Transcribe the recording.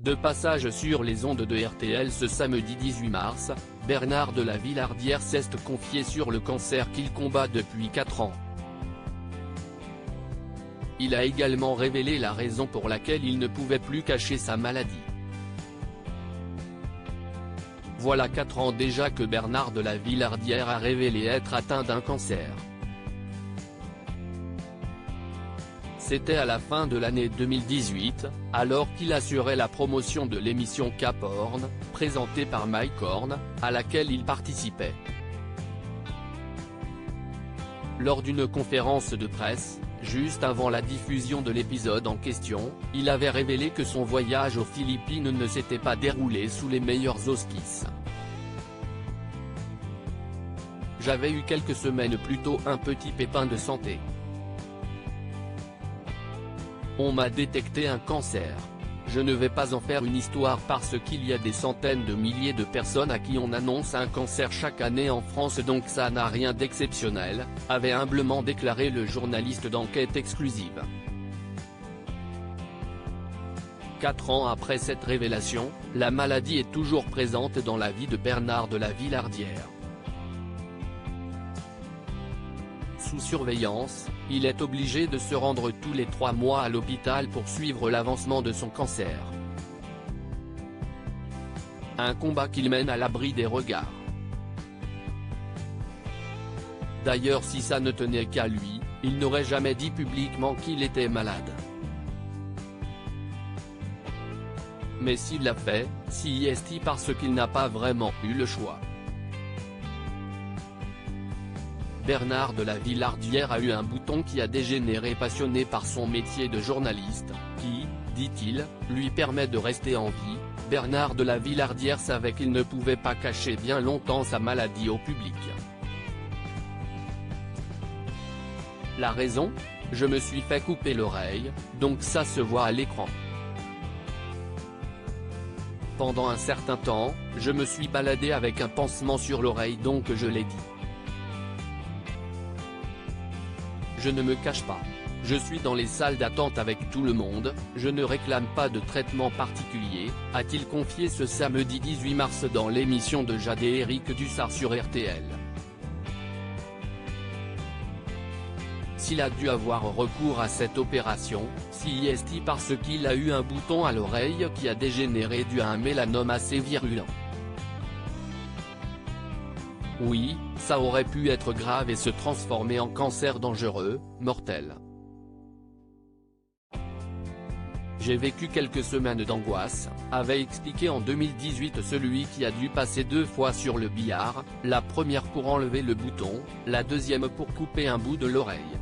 De passage sur les ondes de RTL ce samedi 18 mars, Bernard de la Villardière s'est confié sur le cancer qu'il combat depuis 4 ans. Il a également révélé la raison pour laquelle il ne pouvait plus cacher sa maladie. Voilà 4 ans déjà que Bernard de la Villardière a révélé être atteint d'un cancer. C'était à la fin de l'année 2018, alors qu'il assurait la promotion de l'émission Cap Horn, présentée par Mike Horn, à laquelle il participait. Lors d'une conférence de presse, juste avant la diffusion de l'épisode en question, il avait révélé que son voyage aux Philippines ne s'était pas déroulé sous les meilleurs auspices. J'avais eu quelques semaines plus tôt un petit pépin de santé. On m'a détecté un cancer. Je ne vais pas en faire une histoire parce qu'il y a des centaines de milliers de personnes à qui on annonce un cancer chaque année en France, donc ça n'a rien d'exceptionnel, avait humblement déclaré le journaliste d'enquête exclusive. 4 ans après cette révélation, la maladie est toujours présente dans la vie de Bernard de la Villardière. Sous surveillance, il est obligé de se rendre tous les 3 mois à l'hôpital pour suivre l'avancement de son cancer. Un combat qu'il mène à l'abri des regards. D'ailleurs, si ça ne tenait qu'à lui, il n'aurait jamais dit publiquement qu'il était malade. Mais s'il l'a fait, c'est parce qu'il n'a pas vraiment eu le choix. Bernard de la Villardière a eu un bouton qui a dégénéré, passionné par son métier de journaliste, qui, dit-il, lui permet de rester en vie. Bernard de la Villardière savait qu'il ne pouvait pas cacher bien longtemps sa maladie au public. La raison ? Je me suis fait couper l'oreille, donc ça se voit à l'écran. Pendant un certain temps, je me suis baladé avec un pansement sur l'oreille, donc je l'ai dit. Je ne me cache pas. Je suis dans les salles d'attente avec tout le monde, je ne réclame pas de traitement particulier, a-t-il confié ce samedi 18 mars dans l'émission de Jade et Eric Dussart sur RTL. S'il a dû avoir recours à cette opération, c'est parce qu'il a eu un bouton à l'oreille qui a dégénéré dû à un mélanome assez virulent. Oui, ça aurait pu être grave et se transformer en cancer dangereux, mortel. J'ai vécu quelques semaines d'angoisse, avait expliqué en 2018 celui qui a dû passer 2 fois sur le billard, la première pour enlever le bouton, la deuxième pour couper un bout de l'oreille.